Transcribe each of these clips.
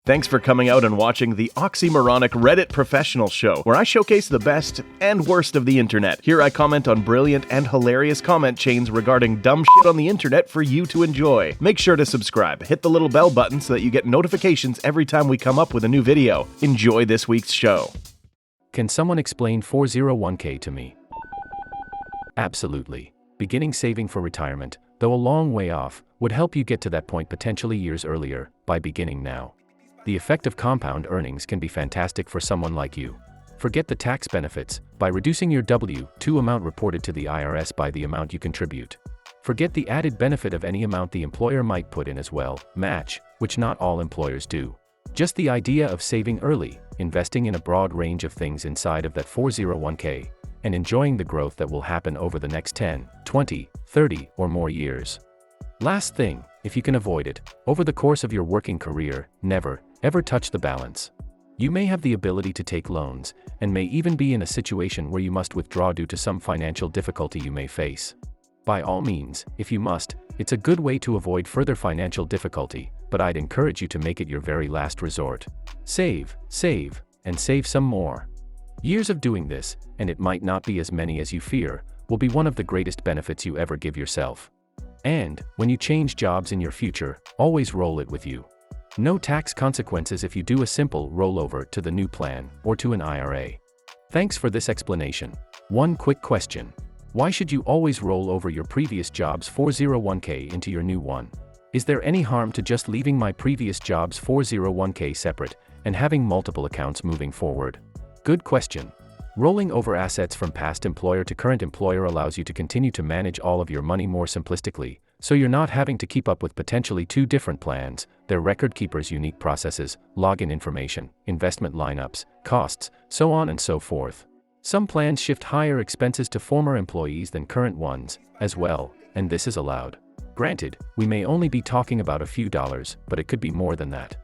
Thanks for coming out and watching the oxymoronic Reddit Professional Show, where I showcase the best and worst of the internet. Here I comment on brilliant and hilarious comment chains regarding dumb shit on the internet for you to enjoy. Make sure to subscribe, hit the little bell button so that you get notifications every time we come up with a new video. Enjoy this week's show. Can someone explain 401k to me? Absolutely. Beginning saving for retirement, though a long way off, would help you get to that point potentially years earlier, by beginning now. The effect of compound earnings can be fantastic for someone like you. Forget the tax benefits, by reducing your W-2 amount reported to the IRS by the amount you contribute. Forget the added benefit of any amount the employer might put in as well, match, which not all employers do. Just the idea of saving early, investing in a broad range of things inside of that 401k, and enjoying the growth that will happen over the next 10, 20, 30, or more years. Last thing, if you can avoid it, over the course of your working career, never, ever touch the balance. You may have the ability to take loans, and may even be in a situation where you must withdraw due to some financial difficulty you may face. By all means, if you must, it's a good way to avoid further financial difficulty, but I'd encourage you to make it your very last resort. Save, and save some more. Years of doing this, and it might not be as many as you fear, will be one of the greatest benefits you ever give yourself. And, when you change jobs in your future, always roll it with you. No tax consequences if you do a simple rollover to the new plan, or to an IRA. Thanks for this explanation. One quick question. Why should you always roll over your previous job's 401k into your new one? Is there any harm to just leaving my previous job's 401k separate, and having multiple accounts moving forward? Good question. Rolling over assets from past employer to current employer allows you to continue to manage all of your money more simplistically, so you're not having to keep up with potentially two different plans, their record keepers' unique processes, login information, investment lineups, costs, so on and so forth. Some plans shift higher expenses to former employees than current ones, as well, and this is allowed. Granted, we may only be talking about a few dollars, but it could be more than that.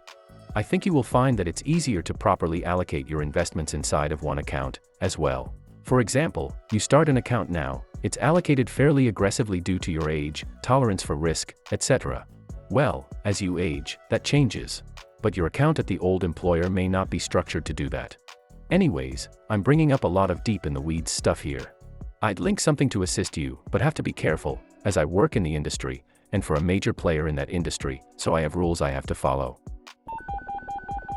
I think you will find that it's easier to properly allocate your investments inside of one account, as well. For example, you start an account now, it's allocated fairly aggressively due to your age, tolerance for risk, etc. Well, as you age, that changes. But your account at the old employer may not be structured to do that. Anyways, I'm bringing up a lot of deep in the weeds stuff here. I'd link something to assist you, but have to be careful, as I work in the industry, and for a major player in that industry, so I have rules I have to follow.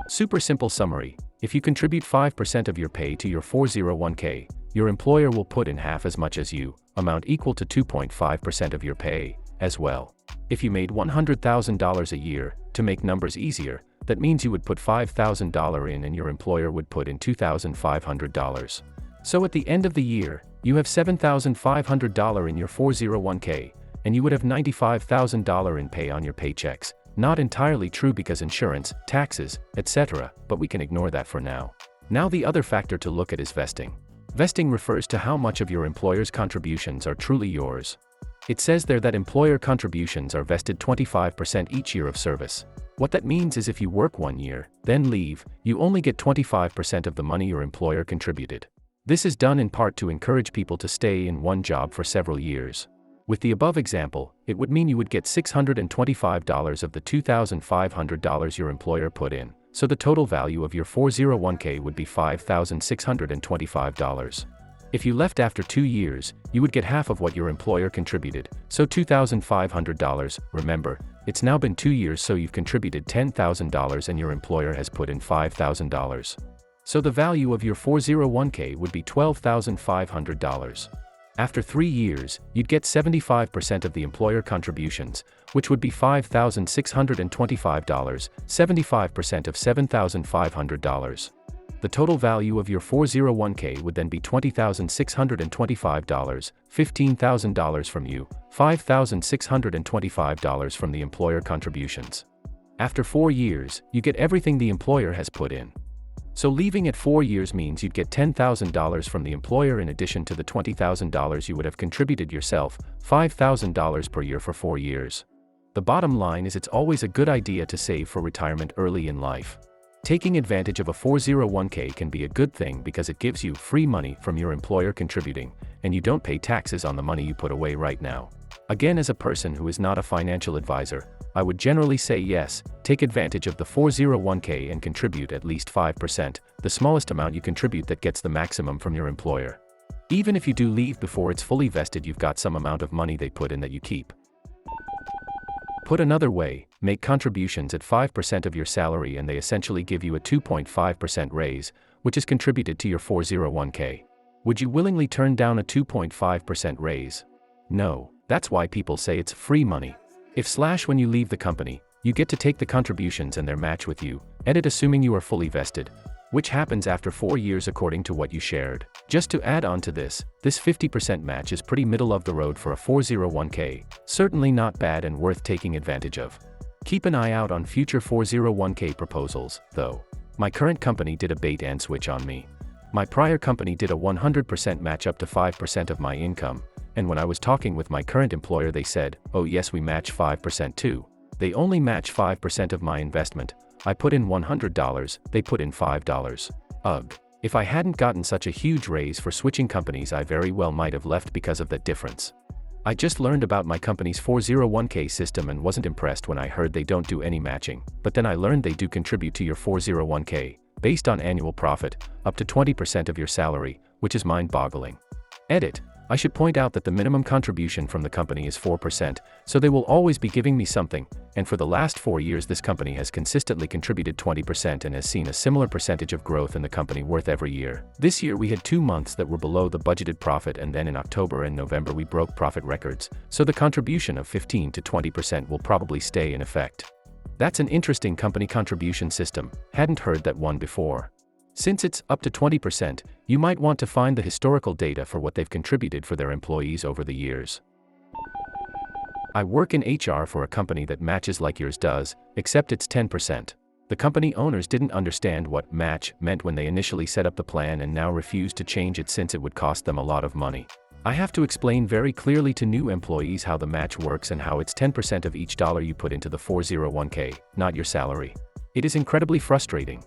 Super simple summary. If you contribute 5% of your pay to your 401k, your employer will put in half as much as you, amount equal to 2.5% of your pay, as well. If you made $100,000 a year, to make numbers easier, that means you would put $5,000 in and your employer would put in $2,500. So at the end of the year, you have $7,500 in your 401k, and you would have $95,000 in pay on your paychecks. Not entirely true because insurance, taxes, etc., but we can ignore that for now. Now the other factor to look at is vesting. Vesting refers to how much of your employer's contributions are truly yours. It says there that employer contributions are vested 25% each year of service. What that means is if you work 1 year, then leave, you only get 25% of the money your employer contributed. This is done in part to encourage people to stay in one job for several years. With the above example, it would mean you would get $625 of the $2,500 your employer put in, so the total value of your 401k would be $5,625. If you left after 2 years, you would get half of what your employer contributed, so $2,500. Remember, it's now been 2 years, so you've contributed $10,000 and your employer has put in $5,000. So the value of your 401k would be $12,500. After 3 years, you'd get 75% of the employer contributions, which would be $5,625, 75% of $7,500. The total value of your 401k would then be $20,625, $15,000 from you, $5,625 from the employer contributions. After 4 years, you get everything the employer has put in. So leaving at 4 years means you'd get $10,000 from the employer in addition to the $20,000 you would have contributed yourself, $5,000 per year for 4 years. The bottom line is it's always a good idea to save for retirement early in life. Taking advantage of a 401k can be a good thing because it gives you free money from your employer contributing, and you don't pay taxes on the money you put away right now. Again, as a person who is not a financial advisor, I would generally say yes, take advantage of the 401k and contribute at least 5%, the smallest amount you contribute that gets the maximum from your employer. Even if you do leave before it's fully vested, you've got some amount of money they put in that you keep. Put another way, make contributions at 5% of your salary and they essentially give you a 2.5% raise, which is contributed to your 401k. Would you willingly turn down a 2.5% raise? No, that's why people say it's free money. If when you leave the company, you get to take the contributions and their match with you, assuming you are fully vested, which happens after 4 years according to what you shared. Just to add on to this 50% match is pretty middle of the road for a 401k, certainly not bad and worth taking advantage of. Keep an eye out on future 401k proposals, though. My current company did a bait and switch on me. My prior company did a 100% match up to 5% of my income, and when I was talking with my current employer they said, oh yes, we match 5% too. They only match 5% of my investment. I put in $100, they put in $5. Ugh. If I hadn't gotten such a huge raise for switching companies, I very well might have left because of that difference. I just learned about my company's 401k system and wasn't impressed when I heard they don't do any matching, but then I learned they do contribute to your 401k, based on annual profit, up to 20% of your salary, which is mind-boggling. Edit. I should point out that the minimum contribution from the company is 4%, so they will always be giving me something, and for the last 4 years this company has consistently contributed 20% and has seen a similar percentage of growth in the company worth every year. This year we had 2 months that were below the budgeted profit, and then in October and November we broke profit records, so the contribution of 15 to 20% will probably stay in effect. That's an interesting company contribution system, hadn't heard that one before. Since it's up to 20%, you might want to find the historical data for what they've contributed for their employees over the years. I work in HR for a company that matches like yours does, except it's 10%. The company owners didn't understand what match meant when they initially set up the plan and now refuse to change it since it would cost them a lot of money. I have to explain very clearly to new employees how the match works and how it's 10% of each dollar you put into the 401k, not your salary. It is incredibly frustrating.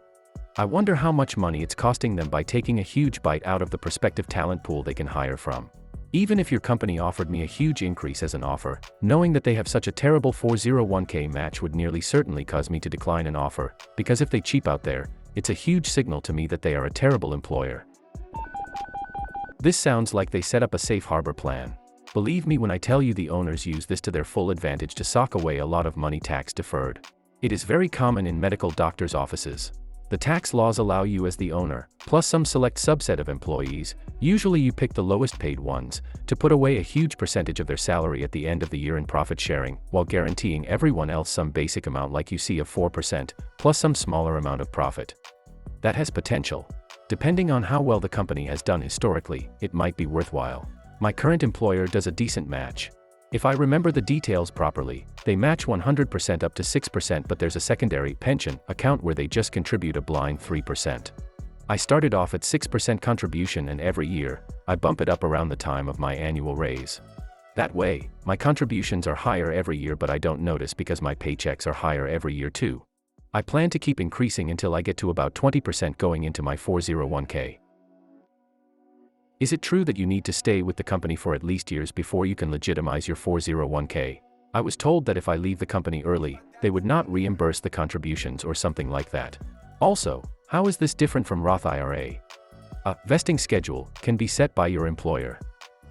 I wonder how much money it's costing them by taking a huge bite out of the prospective talent pool they can hire from. Even if your company offered me a huge increase as an offer, knowing that they have such a terrible 401k match would nearly certainly cause me to decline an offer, because if they cheap out there, it's a huge signal to me that they are a terrible employer. This sounds like they set up a safe harbor plan. Believe me when I tell you the owners use this to their full advantage to sock away a lot of money tax deferred. It is very common in medical doctors' offices. The tax laws allow you as the owner, plus some select subset of employees, usually you pick the lowest paid ones, to put away a huge percentage of their salary at the end of the year in profit sharing, while guaranteeing everyone else some basic amount like you see of 4%, plus some smaller amount of profit. That has potential. Depending on how well the company has done historically, it might be worthwhile. My current employer does a decent match. If I remember the details properly, they match 100% up to 6%, but there's a secondary pension account where they just contribute a blind 3%. I started off at 6% contribution and every year, I bump it up around the time of my annual raise. That way, my contributions are higher every year, but I don't notice because my paychecks are higher every year too. I plan to keep increasing until I get to about 20% going into my 401k. Is it true that you need to stay with the company for at least years before you can legitimize your 401k? I was told that if I leave the company early, they would not reimburse the contributions or something like that. Also, how is this different from Roth IRA? A vesting schedule can be set by your employer.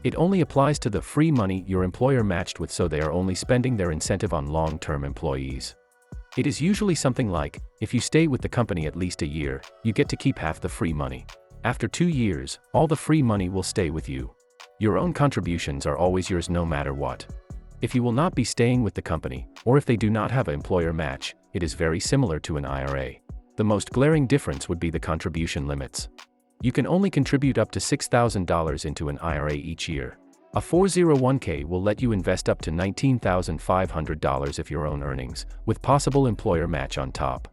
It only applies to the free money your employer matched with, so they are only spending their incentive on long-term employees. It is usually something like, if you stay with the company at least a year, you get to keep half the free money. After 2 years, all the free money will stay with you. Your own contributions are always yours no matter what. If you will not be staying with the company, or if they do not have an employer match, it is very similar to an IRA. The most glaring difference would be the contribution limits. You can only contribute up to $6,000 into an IRA each year. A 401k will let you invest up to $19,500 of your own earnings, with possible employer match on top.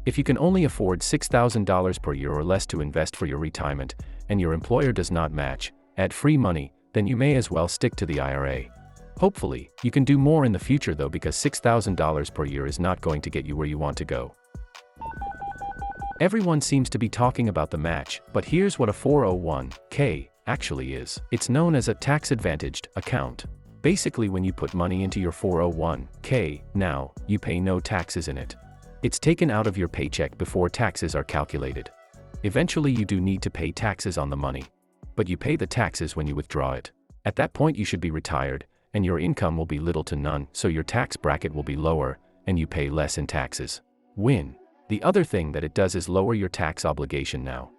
If you can only afford $6,000 per year or less to invest for your retirement, and your employer does not match, add free money, then you may as well stick to the IRA. Hopefully, you can do more in the future though, because $6,000 per year is not going to get you where you want to go. Everyone seems to be talking about the match, but here's what a 401k actually is. It's known as a tax-advantaged account. Basically, when you put money into your 401k, now, you pay no taxes in it. It's taken out of your paycheck before taxes are calculated. Eventually you do need to pay taxes on the money. But you pay the taxes when you withdraw it. At that point you should be retired, and your income will be little to none, so your tax bracket will be lower, and you pay less in taxes. Win. The other thing that it does is lower your tax obligation now.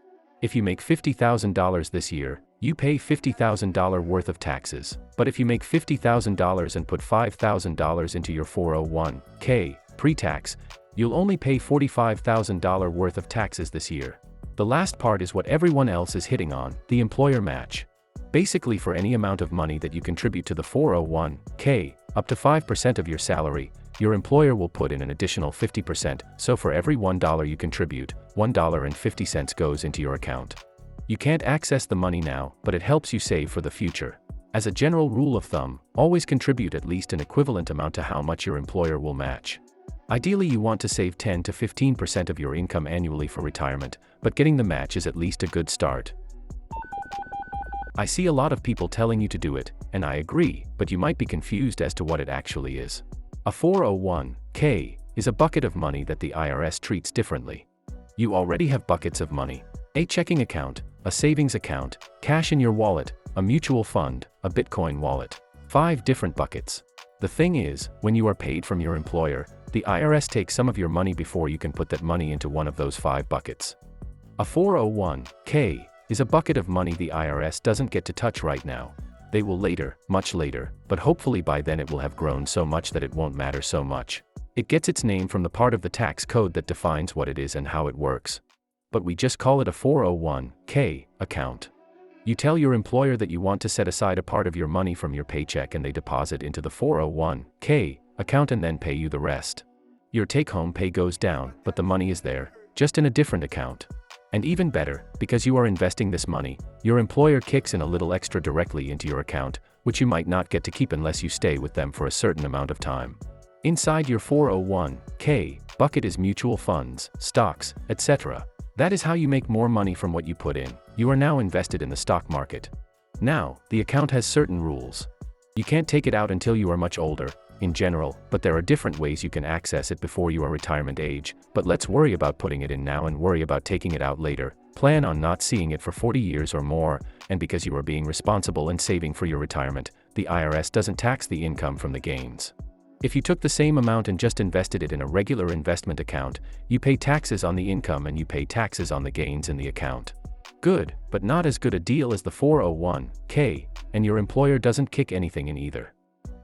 If you make $50,000 this year, you pay $50,000 worth of taxes. But if you make $50,000 and put $5,000 into your 401k, pre-tax, you'll only pay $45,000 worth of taxes this year. The last part is what everyone else is hitting on, the employer match. Basically, for any amount of money that you contribute to the 401k, up to 5% of your salary, your employer will put in an additional 50%, so for every $1 you contribute, $1.50 goes into your account. You can't access the money now, but it helps you save for the future. As a general rule of thumb, always contribute at least an equivalent amount to how much your employer will match. Ideally, you want to save 10 to 15% of your income annually for retirement, but getting the match is at least a good start. I see a lot of people telling you to do it, and I agree, but you might be confused as to what it actually is. A 401k is a bucket of money that the IRS treats differently. You already have buckets of money: a checking account, a savings account, cash in your wallet, a mutual fund, a Bitcoin wallet. 5 different buckets. The thing is, when you are paid from your employer, the IRS takes some of your money before you can put that money into one of those 5 buckets. A 401k is a bucket of money the IRS doesn't get to touch right now. They will later, much later, but hopefully by then it will have grown so much that it won't matter so much. It gets its name from the part of the tax code that defines what it is and how it works. But we just call it a 401k account. You tell your employer that you want to set aside a part of your money from your paycheck, and they deposit into the 401k account and then pay you the rest. Your take-home pay goes down, but the money is there, just in a different account. And even better, because you are investing this money, your employer kicks in a little extra directly into your account, which you might not get to keep unless you stay with them for a certain amount of time. Inside your 401k bucket is mutual funds, stocks, etc. That is how you make more money from what you put in. You are now invested in the stock market. Now, the account has certain rules. You can't take it out until you are much older, in general, but there are different ways you can access it before you are retirement age. But let's worry about putting it in now and worry about taking it out later. Plan on not seeing it for 40 years or more, and because you are being responsible and saving for your retirement, the IRS doesn't tax the income from the gains. If you took the same amount and just invested it in a regular investment account, you pay taxes on the income and you pay taxes on the gains in the account. Good, but not as good a deal as the 401k, and your employer doesn't kick anything in either.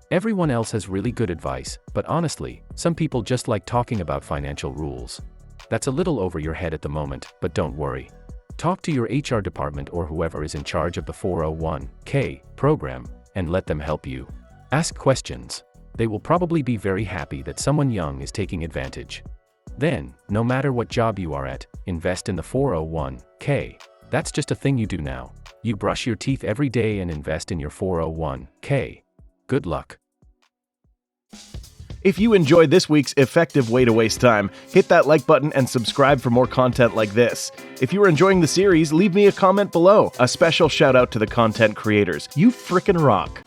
Everyone else has really good advice, but honestly, some people just like talking about financial rules. That's a little over your head at the moment, but don't worry. Talk to your HR department or whoever is in charge of the 401k program, and let them help you. Ask questions. They will probably be very happy that someone young is taking advantage. Then, no matter what job you are at, invest in the 401k. That's just a thing you do now. You brush your teeth every day and invest in your 401k. Good luck. If you enjoyed this week's effective way to waste time, hit that like button and subscribe for more content like this. If you are enjoying the series, leave me a comment below. A special shout out to the content creators. You frickin' rock.